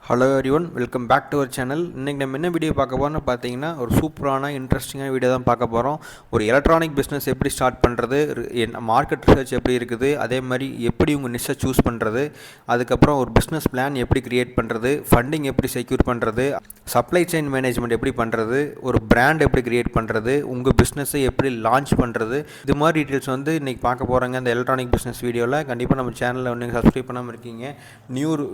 Hello everyone, welcome back to our channel. இன்றைக்கி நம்ம என்ன வீடியோ பார்க்க போகிறோம்னு பார்த்தீங்கன்னா, ஒரு சூப்பரான இன்ட்ரெஸ்டிங்கான வீடியோ தான் பார்க்க போகிறோம். ஒரு எலக்ட்ரானிக் பிஸ்னஸ் எப்படி ஸ்டார்ட் பண்ணுறது, மார்க்கெட் ரிசர்ச் எப்படி இருக்குது, அதே மாதிரி எப்படி உங்கள் நிஷ்ஷை சூஸ் பண்ணுறது, அதுக்கப்புறம் ஒரு பிஸ்னஸ் பிளான் எப்படி கிரியேட் பண்ணுறது, ஃபண்டிங் எப்படி செக்யூர் பண்ணுறது, சப்ளை செயின் மேனேஜ்மெண்ட் எப்படி பண்ணுறது, ஒரு பிராண்ட் எப்படி கிரியேட் பண்ணுறது, உங்கள் பிஸ்னஸை எப்படி லான்ச் பண்ணுறது, இது மாதிரி டீட்டெயில்ஸ் வந்து இன்றைக்கி பார்க்க போகிறாங்க இந்த எலக்ட்ரானிக் பிஸ்னஸ் வீடியோவில். கண்டிப்பாக நம்ம சேனலில் வந்து சப்ஸ்கிரைப் பண்ணாமல் இருக்கீங்க,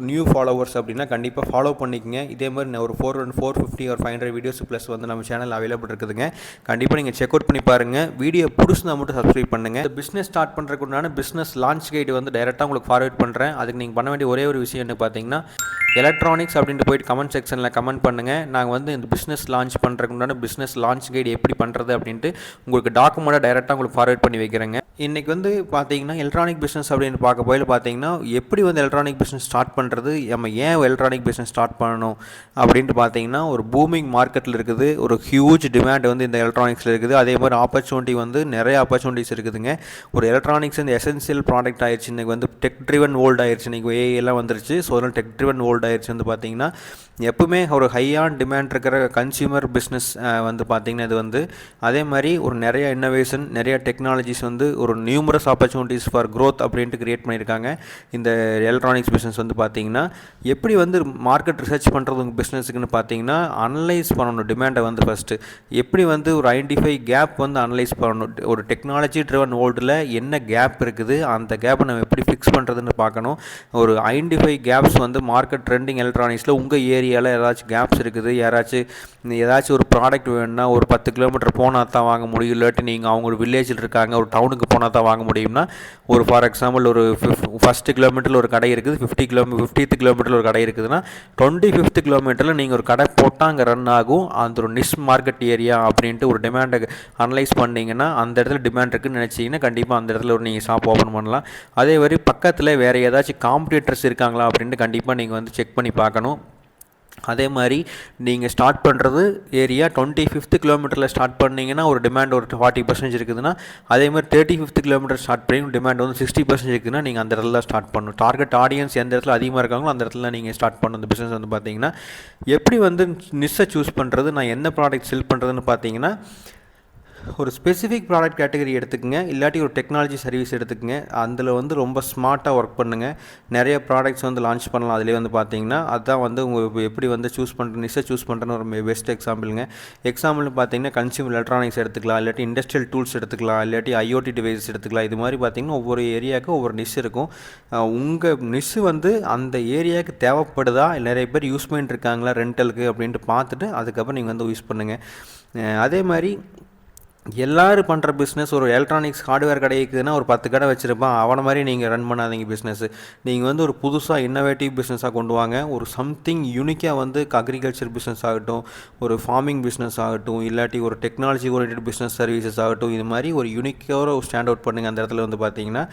நியூ ஃபாலோவர்ஸ் அப்படின்னா கண்டிப்பாக ஃபாலோ பண்ணிக்கங்க. இதே மாதிரி நான் ஒரு 450 or 500 வீடியோஸ் ப்ளஸ் வந்து நம்ம சேனல் அவைலபிள் இருக்குதுங்க. கண்டிப்பாக நீங்கள் செக் அவுட் பண்ணி பாருங்கள். வீடியோ பிடிச்சிருந்தா மட்டும் சப்ஸ்கிரைப் பண்ணுங்கள். பிஸ்னஸ் ஸ்டார்ட் பண்ணுறதுக்குண்டான பிஸ்னஸ் லான்ச் கைடு வந்து டைரெக்டாக உங்களுக்கு ஃபார்வர்ட் பண்ணுறேன். அதுக்கு நீங்கள் பண்ண வேண்டிய ஒரே ஒரு விஷயம் என்ன பார்த்தீங்கன்னா, எலக்ட்ரானிக்ஸ் அப்படின்ட்டு போயிட்டு கமெண்ட் செக்ஷனில் கமெண்ட் பண்ணுங்கள். நாங்கள் வந்து இந்த பிஸ்னஸ் லான்ச் பண்ணுறதுக்குண்டான பிஸ்னஸ் லான்ச் கைடு எப்படி பண்ணுறது அப்படின்ட்டு உங்களுக்கு டாக்குமெண்ட்டாக டைரெக்டாக உங்களுக்கு ஃபார்வர்ட் பண்ணி வைக்கிறேங்க. இன்றைக்கி வந்து பார்த்தீங்கன்னா, எலக்ட்ரானிக் பிஸ்னஸ் அப்படின்னு பார்க்க போயில பார்த்தீங்கன்னா, எப்படி வந்து எலக்ட்ரானிக் பிஸ்னஸ் ஸ்டார்ட் பண்ணுறது, நம்ம ஏன் எலக்ட்ரானிக் பிஸ்னஸ் ஸ்டார்ட் பண்ணணும் அப்படின்ட்டு பார்த்தீங்கன்னா, ஒரு பூமிங் மார்க்கெட்டில் இருக்குது, ஒரு ஹியூஜ் டிமாண்ட் வந்து இந்த எலக்ட்ரானிக்ஸில் இருக்குது. அதே மாதிரி ஆப்பர்ச்சுனிட்டி வந்து நிறைய ஆப்பர்ச்சுனிட்டிஸ் இருக்குதுங்க. ஒரு எலக்ட்ரானிக்ஸ் இந்த எசென்சியல் ப்ராடக்ட் ஆயிடுச்சு. இன்றைக்கி வந்து டெக் ட்ரிவன் வேர்ல்டு ஆயிடுச்சு. இன்றைக்கி ஏஐ எல்லாம் வந்துருச்சு. ஸோ அதனால் டெக் ட்ரிவன் வேர்ல்டு ஆயிடுச்சு. வந்து பார்த்தீங்கன்னா, எப்பவுமே ஒரு ஹையான் டிமாண்ட் இருக்கிற கன்சியூமர் பிஸ்னஸ் வந்து பார்த்திங்கன்னா, இது வந்து அதே மாதிரி ஒரு நிறைய இன்னோவேஷன், நிறைய டெக்னாலஜிஸ் வந்து ஒரு நியூமரஸ் ஆப்பர்ச்சுனிட்டிஸ் ஃபார் க்ரோத் அப்படின்ட்டு கிரியேட் பண்ணியிருக்காங்க. இந்த எலக்ட்ரானிக்ஸ் பிஸ்னஸ் வந்து பார்த்திங்கன்னா, எப்படி வந்து மார்க்கெட் ரிசர்ச் பண்ணுறது உங்கள் பிஸ்னஸுக்குன்னு பார்த்தீங்கன்னா, அனலைஸ் பண்ணணும் டிமாண்டை வந்து ஃபஸ்ட்டு. எப்படி வந்து ஒரு ஐடென்டிஃபை கேப் வந்து அனலைஸ் பண்ணணும். ஒரு டெக்னாலஜி ட்ரிவன் வேர்ல்டில் என்ன கேப் இருக்குது, அந்த கேப்பை நம்ம எப்படி ஃபிக்ஸ் பண்ணுறதுன்னு பார்க்கணும். ஒரு ஐடென்டிஃபை கேப்ஸ் வந்து மார்க்கெட் ட்ரெண்டிங் எலக்ட்ரானிக்ஸில் உங்கள் ஏரியாவில் ஏதாச்சும் கேப்ஸ் இருக்குது, ஏதாச்சும் ஒரு ப்ராடக்ட் வேணும்னா ஒரு 10 கிலோமீட்டர் போனால் தான் வாங்க முடியும், இல்லாட்டி நீங்கள் அவங்க ஒரு வில்லேஜில் இருக்காங்க ஒரு டவுனுக்கு போனால் தான் வாங்க முடியும்னா, ஒரு ஃபார் எக்ஸாம்பிள் ஒரு 1 கிலோமீட்டரில் ஒரு கடை இருக்குது, 50th கிலோமீட்டரில் ஒரு கடை இருக்குதுன்னா 25th கிலோமீட்டரில் நீங்கள் ஒரு கடை போட்டால் அங்கே ரன் ஆகும். அந்த ஒரு நிஷ் மார்க்கெட் ஏரியா அப்படின்ட்டு ஒரு டிமாண்டை அனலைஸ் பண்ணிங்கன்னா, அந்த இடத்துல டிமாண்ட் இருக்குதுன்னு நினச்சிங்கன்னா கண்டிப்பாக அந்த இடத்துல ஒரு நீங்கள் ஷாப் ஓப்பன் பண்ணலாம். அதே மாதிரி பக்கத்தில் வேறு ஏதாச்சும் காம்படிட்டர்ஸ் இருக்காங்களா அப்படின்ட்டு கண்டிப்பாக நீங்கள் வந்து செக் பண்ணி பார்க்கணும். அதே மாதிரி நீங்கள் ஸ்டார்ட் பண்ணுறது ஏரியா 25th கிலோமீட்டரில் ஸ்டார்ட் பண்ணிங்கன்னா ஒரு டிமாண்ட் ஒரு 40% இருக்குதுன்னா, அதே மாதிரி 35th கிலோமீட்டர் ஸ்டார்ட் பண்ணி டிமாண்ட் வந்து 60% இருக்குதுன்னா, நீங்கள் அந்த இடத்துல ஸ்டார்ட் பண்ணணும். டார்கெட் ஆடியன்ஸ் எந்த இடத்துல அதிகமாக இருக்காங்களோ அந்த இடத்துல நீங்கள் ஸ்டார்ட் பண்ணணும். இந்த பிஸ்னஸ் வந்து பார்த்தீங்கன்னா, எப்படி வந்து நிஷ்ஷை சூஸ் பண்ணுறது, நான் என்ன ப்ராடக்ட் செல் பண்ணுறதுன்னு பார்த்தீங்கன்னா, ஒரு ஸ்பெசிஃபிக் ப்ராடக்ட் கேட்டகரி எடுத்துக்கங்க, இல்லாட்டி ஒரு டெக்னாலஜி சர்வீஸ் எடுத்துக்கங்க. அதில் வந்து ரொம்ப ஸ்மார்ட்டாக ஒர்க் பண்ணுங்கள். நிறைய ப்ராடக்ட்ஸ் வந்து லான்ச் பண்ணலாம். அதிலே வந்து பார்த்தீங்கன்னா, அதுதான் வந்து உங்கள் எப்படி வந்து சூஸ் பண்ணுற நிஷ்ஷை சூஸ் பண்ணுறன்னு ஒரு பெஸ்ட் எக்ஸாம்பிளுங்க. எக்ஸாம்பிள்னு பார்த்தீங்கன்னா, கன்சியூமர் எலக்ட்ரானிக்ஸ் எடுத்துக்கலாம், இல்லாட்டி இண்டஸ்ட்ரியல் டூல்ஸ் எடுத்துக்கலாம், இல்லாட்டி ஐஓடி டிவைசஸ் எடுத்துக்கலாம். இது மாதிரி பார்த்தீங்கன்னா, ஒவ்வொரு ஏரியாவுக்கு ஒவ்வொரு நிஷ் இருக்கும். உங்கள் நிஷ் வந்து அந்த ஏரியாவுக்கு தேவைப்படுதா, நிறைய பேர் யூஸ் பண்ணிட்டு இருக்காங்களா ரெண்டலுக்கு அப்படின்ட்டு பார்த்துட்டு அதுக்கப்புறம் நீங்கள் வந்து யூஸ் பண்ணுங்கள். அதே மாதிரி எல்லோரும் பண்ணுற பிஸ்னஸ், ஒரு எலக்ட்ரானிக்ஸ் ஹார்ட்வேர் கடை இருக்குதுன்னா ஒரு 10 கடை வச்சுருப்பான், அவனை மாதிரி நீங்கள் ரன் பண்ணாதீங்க பிஸ்னஸ். நீங்கள் வந்து ஒரு புதுசாக இன்னோவேட்டிவ் பிஸ்னஸாக கொண்டு வாங்க. ஒரு சம்திங் யூனிக்காக வந்து அக்ரிகல்ச்சர் பிஸ்னஸ் ஆகட்டும், ஒரு ஃபார்மிங் பிஸ்னஸ் ஆகட்டும், இல்லாட்டி ஒரு டெக்னாலஜி ஓரியன்டட் பிஸ்னஸ் சர்வீசஸ் ஆகட்டும், இது மாதிரி ஒரு யூனிக்காக ஒரு ஸ்டாண்ட் அவுட் பண்ணுங்கள். அந்த இடத்துல வந்து பார்த்தீங்கன்னா,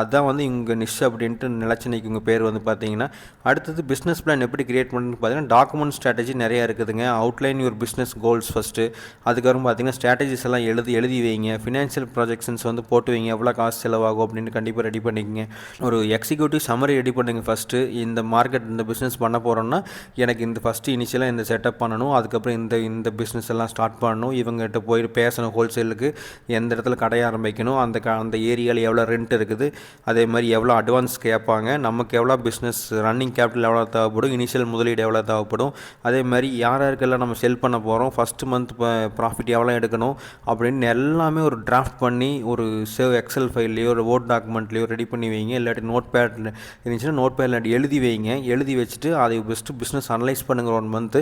அதுதான் வந்து உங்கள் நிஷ் அப்படின்ட்டு நிலச்சினைக்கு உங்கள் பேர் வந்து பார்த்தீங்கன்னா. அடுத்தது பிஸ்னஸ் பிளான் எப்படி கிரியேட் பண்ணுன்னு பார்த்தீங்கன்னா, டாக்குமெண்ட் ஸ்ட்ராட்டஜி நிறையா இருக்குதுங்க. Outline your business goals first. அதுக்கப்புறம் பார்த்தீங்கன்னா, ஸ்ட்ராட்டஜிஸ் எல்லாம் எழுதி வைங்க. ஃபினான்ஷியல் ப்ராஜெக்ஷன்ஸ் வந்து போட்டு வைங்க, எவ்வளோ காசு செலவாகும் அப்படின்னு கண்டிப்பாக ரெடி பண்ணிக்கங்க. ஒரு எக்ஸிக்யூட்டிவ் சம்மரி ரெடி பண்ணுங்க ஃபஸ்ட்டு. இந்த மார்க்கெட் இந்த பிஸ்னஸ் பண்ண போகிறோன்னா எனக்கு இந்த ஃபஸ்ட்டு இனிஷியலாக இந்த செட்டப் பண்ணணும், அதுக்கப்புறம் இந்த பிஸ்னஸ் எல்லாம் ஸ்டார்ட் பண்ணணும், இவங்ககிட்ட போய் பேசணும், ஹோல்சேலுக்கு எந்த இடத்துல கடைய ஆரம்பிக்கணும், அந்த ஏரியாவில் எவ்வளோ ரெண்ட் இருக்குது, அதே மாதிரி எவ்வளோ அட்வான்ஸ் கேட்பாங்க, நமக்கு எவ்வளோ பிஸ்னஸ் ரன்னிங் கேபிட்டல் எவ்வளோ தேவைப்படும், இனிஷியல் முதலீடு எவ்வளோ தேவைப்படும், அதே மாதிரி யாருக்கெல்லாம் நம்ம செல் பண்ண போகிறோம், ஃபஸ்ட்டு மந்த் ப்ராஃபிட் எவ்வளோ எடுக்கணும் அப்படின்னு எல்லாமே ஒரு டிராஃப்ட் பண்ணி ஒரு எக்ஸல் ஃபைல்லையோ ஒரு வேர்ட் டாக்குமெண்ட்லையோ ரெடி பண்ணி வைங்க. இல்லாட்டி நோட் பேடில் இருந்துச்சுன்னா நோட் பேடில் எழுதி வைங்க. எழுதி வச்சுட்டு அதை பெஸ்ட்டு பிஸ்னஸ் அனலைஸ் பண்ணுங்கள் 1 மந்த்து.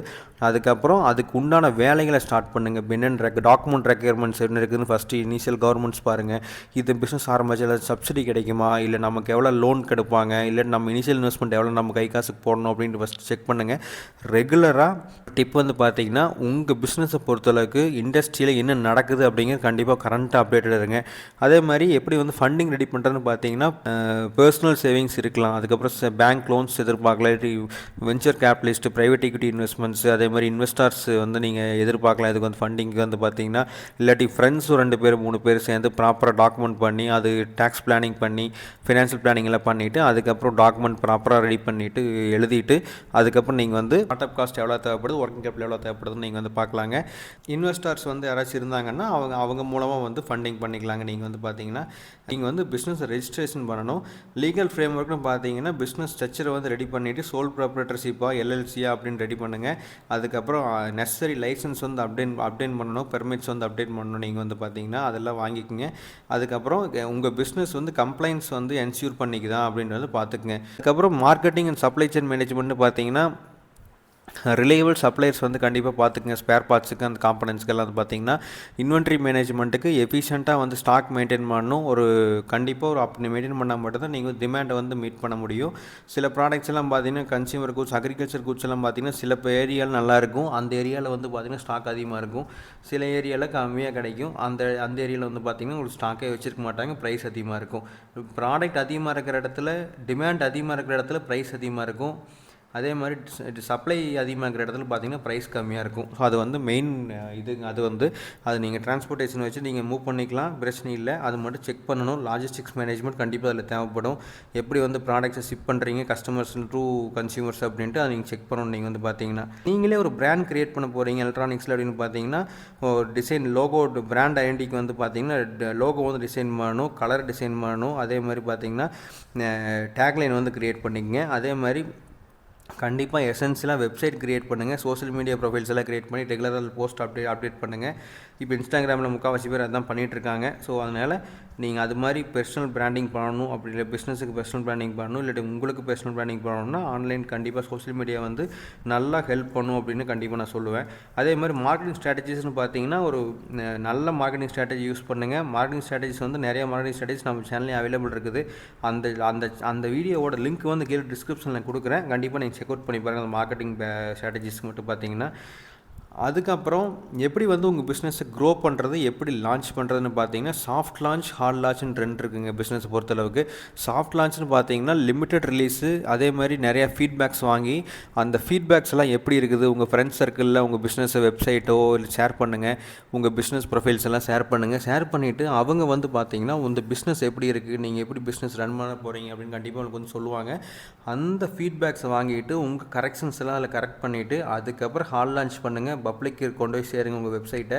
அதுக்கப்புறம் அதுக்கு உண்டான வேலைகளை ஸ்டார்ட் பண்ணுங்கள். என்னென்ன டாக்குமெண்ட் ரெக்யர்மெண்ட்ஸ் என்ன இருக்குதுன்னு ஃபஸ்ட்டு இனிஷியல் கவர்மெண்ட்ஸ் பாருங்கள். இது பிஸ்னஸ் ஆரம்பிச்சு ஏதாவது சப்சிடி கிடைக்குமா, இல்லை நமக்கு எவ்வளோ லோன் கிடைப்பாங்க, இல்லை நம்ம இனிஷியல் இன்வெஸ்ட்மெண்ட் எவ்வளோ நம்ம கை காசுக்கு போடணும் அப்படின்ட்டு ஃபஸ்ட்டு செக் பண்ணுங்கள். ரெகுலராக டிப் வந்து பார்த்தீங்கன்னா, உங்கள் பிஸ்னஸை பொறுத்தளவுக்கு இண்டஸ்ட்ரியில் என்ன நடக்குது அப்படிங்கிறது கண்டிப்பாக கரண்ட்டாக அப்டேட்டட் இருங்க. அதே மாதிரி எப்படி வந்து ஃபண்டிங் ரெடி பண்ணுறதுன்னு பார்த்தீங்கன்னா பர்சனல் சேவிங்ஸ் இருக்கலாம், அதுக்கப்புறம் பேங்க் லோன்ஸ் எதிர்பார்க்கலாம், venture capitalist, private equity investments, அதே மாதிரி இன்வெஸ்டர்ஸ் வந்து நீங்கள் எதிர்பார்க்கலாம். இதுக்கு வந்து ஃபண்டிங்க்கு வந்து பார்த்தீங்கன்னா இல்லாட்டி ஃப்ரெண்ட்ஸ் 2 பேர் 3 பேர் சேர்ந்து ப்ராப்பராக டாக்குமெண்ட் பண்ணி அது டேக்ஸ் பிளானிங் பண்ணி ஃபினான்ஷியல் பிளானிங் எல்லாம் பண்ணிவிட்டு அதுக்கப்புறம் டாக்குமெண்ட் ப்ராப்பராக ரெடி பண்ணிவிட்டு எழுதிட்டு அதுக்கப்புறம் நீங்கள் வந்து ஸ்டார்ட் அப் காஸ்ட் எவ்வளோ தேவைப்படுது, ஒர்க்கிங் கேபிட்டல் எவ்வளோ தேவைப்படுதுன்னு நீங்கள் வந்து பார்க்கலாங்க. இன்வெஸ்டர்ஸ் வந்து யாராச்சும் இருந்தாங்கன்னா அவங்க மூலமாக வந்து ஃபண்டிங் பண்ணிக்கலாங்க. நீங்கள் வந்து பார்த்தீங்கன்னா நீங்கள் வந்து பிஸ்னஸ் ரெஜிஸ்ட்ரேஷன் பண்ணணும். லீகல் ஃப்ரேம் ஒர்க்னு பார்த்தீங்கன்னா பிஸ்னஸ் ஸ்ட்ரக்சரை வந்து ரெடி பண்ணிவிட்டு சோல் ப்ராப்ரேட்டர்ஷிப்பாக எல்எல்சியா அப்படின்னு ரெடி பண்ணுங்கள். அதுக்கப்புறம் நெசசரி லைசன்ஸ் வந்து அப்டேட் பண்ணணும், பெர்மிட்ஸ் வந்து அப்டேட் பண்ணணும். நீங்கள் வந்து பார்த்தீங்கன்னா அதெல்லாம் வாங்கிக்கோங்க. அதுக்கப்புறம் உங்கள் பிஸ்னஸ் வந்து கம்ப்ளைண்ட்ஸ் வந்து என்ஷூர் பண்ணிக்குதா அப்படின்றத பார்த்துக்குங்க. அதுக்கப்புறம் மார்க்கெட்டிங் அண்ட் சப்ளை செயின் மேனேஜ்மெண்ட்னு பார்த்தீங்கன்னா ரிலையபிள் சப்ளையர்ஸ் வந்து கண்டிப்பாக பார்த்துக்குங்க. ஸ்பேர் பார்ட்ஸுக்கு அந்த காம்பனன்ட்ஸ்க்கெல்லாம் வந்து பார்த்தீங்கன்னா இன்வென்ட்ரி மேனேஜ்மெண்ட்டுக்கு எஃபிஷியண்ட்டாக வந்து ஸ்டாக் மெயின்டைன் பண்ணணும். கண்டிப்பாக அப்படி மெயின்டைன் பண்ணால் மட்டும் தான் நீங்கள் டிமாண்டை வந்து மீட் பண்ண முடியும். சில ப்ராடக்ட்ஸ் எல்லாம் பார்த்தீங்கன்னா கன்சியூமர் கூட்ஸ், அக்ரிகல்ச்சர் கூட்ஸ் எல்லாம் பார்த்தீங்கன்னா சில ஏரியாவில் நல்லாயிருக்கும், அந்த ஏரியாவில் வந்து பார்த்தீங்கன்னா ஸ்டாக் அதிகமாக இருக்கும், சில ஏரியாவில் கம்மியாக கிடைக்கும். அந்த ஏரியாவில் வந்து பார்த்தீங்கன்னா உங்களுக்கு ஸ்டாக்கே வச்சுருக்க மாட்டாங்க, ப்ரைஸ் அதிகமாக இருக்கும். ப்ராடக்ட் அதிகமாக இருக்கிற இடத்துல, டிமாண்ட் அதிகமாக இருக்கிற இடத்துல ப்ரைஸ் அதிகமாக இருக்கும். அதே மாதிரி சப்ளை அதிகமாக இருக்கிற இடத்துல பார்த்தீங்கன்னா ப்ரைஸ் கம்மியாக இருக்கும். ஸோ அது வந்து மெயின் அது நீங்கள் டிரான்ஸ்போர்ட்டேஷன் வச்சு நீங்கள் மூவ் பண்ணிக்கலாம், பிரச்சனை இல்லை. அது மட்டும் செக் பண்ணணும். லாஜிஸ்டிக்ஸ் மேனேஜ்மெண்ட் கண்டிப்பாக அதில் தேவைப்படும். எப்படி வந்து ப்ராடக்ட்ஸை ஷிப் பண்ணுறீங்க கஸ்டமர்ஸ் டு கன்சியூமர்ஸ் அப்படின்ட்டு அதை நீங்கள் செக் பண்ணணும். நீங்கள் வந்து பார்த்தீங்கன்னா நீங்களே ஒரு பிராண்ட் க்ரியேட் பண்ண போகிறீங்க எலக்ட்ரானிக்ஸில் அப்படின்னு பார்த்தீங்கன்னா டிசைன் லோகோ பிராண்ட் ஐடென்டிட்டிக்கு வந்து பார்த்தீங்கன்னா லோகோ வந்து டிசைன் பண்ணணும், கலர் டிசைன் பண்ணணும். அதே மாதிரி பார்த்தீங்கன்னா டேக்லைன் வந்து க்ரியேட் பண்ணிக்கங்க. அதே மாதிரி கண்டிப்பாக எசென்ஷியலாக வெப்சைட் க்ரியேட் பண்ணுங்கள், சோஷியல் மீடியா ப்ரொஃபைல்ஸ் எல்லாம் க்ரியேட் பண்ணி ரெகுலராக போஸ்ட் அப்டேட் பண்ணுங்கள். இப்போ இன்ஸ்டாகிராமில் முக்கால்வாசி பேர் அதான் பண்ணிகிட்ருக்காங்க. ஸோ அதனால் நீங்கள் அது மாதிரி பர்சனல் பிராண்டிங் பண்ணணும், அப்படி இல்லை பிஸ்னஸுக்கு பர்சனல் பிராண்டிங் பண்ணணும், இல்லாட்டி உங்களுக்கு பர்சனல் பிராண்டிங் பண்ணணும்னா ஆன்லைன் கண்டிப்பாக சோஷியல் மீடியா வந்து நல்லா ஹெல்ப் பண்ணும் அப்படின்னு கண்டிப்பாக நான் சொல்லுவேன். அதே மாதிரி மார்க்கெட்டிங் ஸ்ட்ராட்டஜிஸ்னு பார்த்தீங்கன்னா ஒரு நல்ல மார்க்கெட்டிங் ஸ்ட்ராட்டஜி யூஸ் பண்ணுங்கள். மார்க்கெட்டிங் ஸ்ட்ராட்டஜிஸ் வந்து நிறைய மார்க்கெட்டிங் ஸ்ட்ராட்டஜிஸ் நம்ம சேனல்லே அவைலபிள் இருக்குது. அந்த வீடியோவோட லிங்க் வந்து கீழே டிஸ்கிரிப்ஷனில் கொடுக்குறேன், கண்டிப்பாக நீங்கள் செக் அவுட் பண்ணி பாருங்கள். அந்த மார்க்கெட்டிங் ஸ்ட்ராட்டஜிஸ் மட்டும் பார்த்தீங்கன்னா அதுக்கப்புறம் எப்படி வந்து உங்கள் பிஸ்னஸை க்ரோ பண்ணுறது, எப்படி லான்ச் பண்ணுறதுன்னு பார்த்தீங்கன்னா சாஃப்ட் லான்ச், ஹார்ட் லான்ச்னு 2 இருக்குங்க பிஸ்னஸை பொறுத்தளவுக்கு. சாஃப்ட் லான்ச்னு பார்த்தீங்கன்னா லிமிட்டட் ரிலீஸு, அதே மாதிரி நிறையா ஃபீட்பேக்ஸ் வாங்கி அந்த ஃபீட்பேக்ஸ் எல்லாம் எப்படி இருக்குது உங்கள் ஃப்ரெண்ட்ஸ் சர்க்கிளில் உங்கள் பிஸ்னஸை வெப்சைட்டோ இல்லை ஷேர் பண்ணுங்கள், உங்கள் பிஸ்னஸ் ப்ரொஃபைல்ஸ் எல்லாம் ஷேர் பண்ணுங்கள். ஷேர் பண்ணிவிட்டு அவங்க வந்து பார்த்தீங்கன்னா உங்கள் பிஸ்னஸ் எப்படி இருக்குது, நீங்கள் எப்படி பிஸ்னஸ் ரன் பண்ண போகிறீங்க அப்படின்னு கண்டிப்பாக உங்களுக்கு வந்து சொல்லுவாங்க. அந்த ஃபீட்பேக்ஸை வாங்கிட்டு உங்கள் கரெக்ஷன்ஸ் எல்லாம் அதில் கரெக்ட் பண்ணிவிட்டு அதுக்கப்புறம் ஹார்ட் லான்ச் பண்ணுங்கள், பப்ளிக்கு கொண்டு போய் சேருங்க உங்கள் வெப்சைட்டை.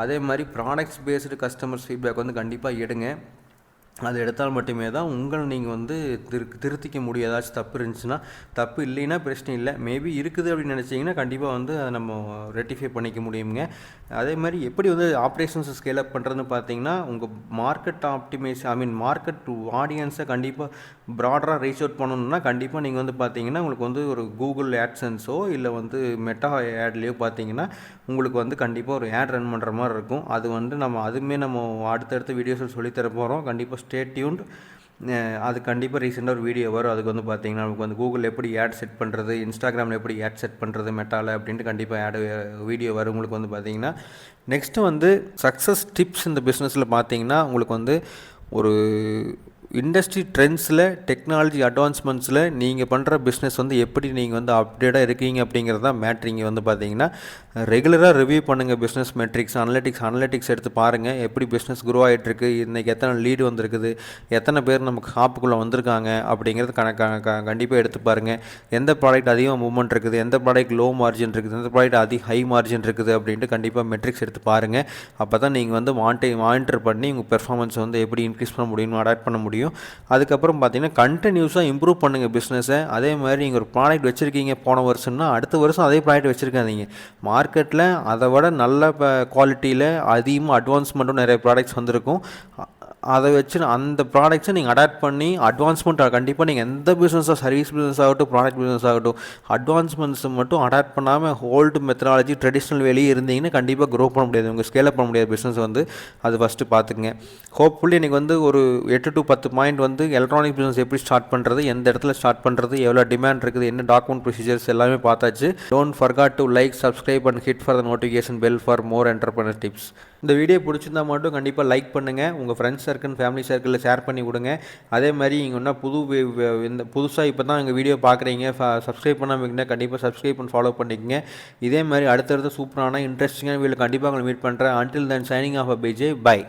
அதே மாதிரி ப்ராடக்ட்ஸ் பேஸ்டு கஸ்டமர்ஸ் ஃபீட்பேக் வந்து கண்டிப்பாக எடுங்க. அது எடுத்தால் மட்டுமே தான் உங்களை நீங்கள் வந்து திருத்திக்க முடியும். ஏதாச்சும் தப்பு இருந்துச்சுன்னா, தப்பு இல்லைன்னா பிரச்சனை இல்லை, மேபி இருக்குது அப்படின்னு நினச்சிங்கன்னா கண்டிப்பாக வந்து அதை நம்ம ரெட்டிஃபை பண்ணிக்க முடியுங்க. அதே மாதிரி எப்படி வந்து ஆப்ரேஷன்ஸ் ஸ்கேல் அப் பண்ணுறதுன்னு பார்த்தீங்கன்னா உங்கள் மார்க்கெட் ஆடியன்ஸை கண்டிப்பாக ப்ராடராக ரீச் அவுட் பண்ணணும்னா கண்டிப்பாக நீங்கள் வந்து பார்த்தீங்கன்னா உங்களுக்கு வந்து ஒரு கூகுள் ஆட்சன்ஸோ இல்லை வந்து மெட்டா ஆட்லேயோ பார்த்தீங்கன்னா உங்களுக்கு வந்து கண்டிப்பாக ஒரு ஆட் ரன் பண்ணுற மாதிரி இருக்கும். அது வந்து நம்ம அடுத்தடுத்த வீடியோஸில் சொல்லித்தர போகிறோம். கண்டிப்பாக ஸ்டே டியூன்ட். அது கண்டிப்பாக ரீசெண்டாக ஒரு வீடியோ வரும். அதுக்கு வந்து பார்த்தீங்கன்னா நமக்கு வந்து கூகுள் எப்படி ஆட் செட் பண்ணுறது, இன்ஸ்டாகிராமில் எப்படி ஆட் செட் பண்ணுறது மெட்டாவில் அப்படின்ட்டு கண்டிப்பாக வீடியோ வரும் உங்களுக்கு வந்து பார்த்தீங்கன்னா. நெக்ஸ்ட்டு வந்து சக்ஸஸ் டிப்ஸ் இந்த பிஸ்னஸில் பார்த்தீங்கன்னா உங்களுக்கு வந்து ஒரு இண்டஸ்ட்ரி ட்ரெண்ட்ஸில் டெக்னாலஜி அட்வான்ஸ்மெண்ட்ஸில் நீங்கள் பண்ணுற பிஸ்னஸ் வந்து எப்படி நீங்கள் வந்து அப்டேட்டாக இருக்கீங்க அப்படிங்கிறது தான் மேட்ரிங்க வந்து பார்த்தீங்கன்னா ரெகுலராக ரிவ்யூ பண்ணுங்கள். பிஸ்னஸ் மெட்ரிக்ஸ் அனலிட்டிக்ஸ் எடுத்து பாருங்கள், எப்படி பிஸ்னஸ் க்ரோ ஆகிட்டுருக்கு, இன்றைக்கி எத்தனை லீடு வந்திருக்குது, எத்தனை பேர் நமக்கு ஷாப்புக்குள்ளே வந்திருக்காங்க அப்படிங்கிறது கண்டிப்பாக எடுத்து பாருங்கள். எந்த ப்ராடக்ட் அதிகமாக மூவ்மெண்ட் இருக்குது, எந்த ப்ராடக்ட் லோ மார்ஜின் இருக்குது, எந்த ப்ராடக்ட் ஹை மார்ஜின் இருக்குது அப்படின்ட்டு கண்டிப்பாக மெட்ரிக்ஸ் எடுத்து பாருங்கள். அப்போ தான் நீங்கள் வந்து மானிட்டர் பண்ணி உங்கள் பெர்ஃபார்மன்ஸ் வந்து எப்படி இன்க்ரீஸ் பண்ண முடியும், அடாப்ட் பண்ண முடியும். அதுக்கப்புறம் பார்த்தீங்கன்னா கண்டினியூஸாக இம்ப்ரூவ் பண்ணுங்கள் பிஸ்னஸை. அதே மாதிரி நீங்கள் ஒரு ப்ராடக்ட் வச்சுருக்கீங்க போன வருஷம்னா அடுத்த வருஷம் அதே ப்ராடக்ட் வச்சுருக்காதீங்க. மார்க்கெட்டில் அதை விட நல்ல குவாலிட்டியில் அதிகமாக அட்வான்ஸ்மெண்ட்டும் நிறைய ப்ராடக்ட்ஸ் வந்திருக்கும். அதை வச்சு அந்த ப்ராடக்ட்ஸை நீங்கள் அடாப்ட் பண்ணி அட்வான்ஸ்மெண்ட் கண்டிப்பாக நீங்கள் எந்த பிஸ்னஸாக சர்வீஸ் பிஸ்னஸ் ஆகட்டும் ப்ராடக்ட் பிஸ்னஸ் ஆகட்டும் அட்வான்ஸ்மெண்ட்ஸை மட்டும் அடாப்ட் பண்ணாமல் ஓல்டு மெத்தடாலஜி ட்ரெடிஷ்னல் வேலையே இருந்தீங்கன்னா கண்டிப்பாக க்ரோ பண்ண முடியாது, உங்கள் ஸ்கேல் அப் பண்ண முடியாது பிஸ்னஸ் வந்து. அது ஃபஸ்ட்டு பார்த்துக்குங்க. ஹோப்ஃபுல்லி எனக்கு வந்து ஒரு 8 to 10 பாயிண்ட் வந்து எலக்ட்ரானிக் பிஸ்னஸ் எப்படி ஸ்டார்ட் பண்ணுறது, எந்த இடத்துல ஸ்டார்ட் பண்ணுறது, எவ்வளோ டிமாண்ட் இருக்குது, என்ன டாக்குமெண்ட் ப்ரொசீஜர்ஸ் எல்லாமே பார்த்தாச்சு. Don't forgot to like, subscribe and hit for the notification bell for more entrepreneur tips. இந்த வீடியோ பிடிச்சிருந்தா மட்டும் கண்டிப்பாக லைக் பண்ணுங்கள், உங்கள் ஃப்ரெண்ட்ஸ் சர்க்கிள் ஃபேமிலி சர்க்கிளில் ஷேர் பண்ணி கொடுங்க. அதே மாதிரி இங்கே இன்னும் இந்த புதுசாக இப்போ தான் எங்கள் வீடியோ பார்க்குறீங்க, சப்ஸ்கிரைப் பண்ணாமல் இருக்கீங்கன்னா கண்டிப்பாக சப்ஸ்கிரைப் பண்ணி ஃபாலோ பண்ணிக்கங்க. இதே மாதிரி அடுத்தடுத்த சூப்பரான இன்ட்ரெஸ்டிங்கான வீடியோ கண்டிப்பாக உங்களை மீட் பண்ணுறேன். Until then signing off a PJ, by.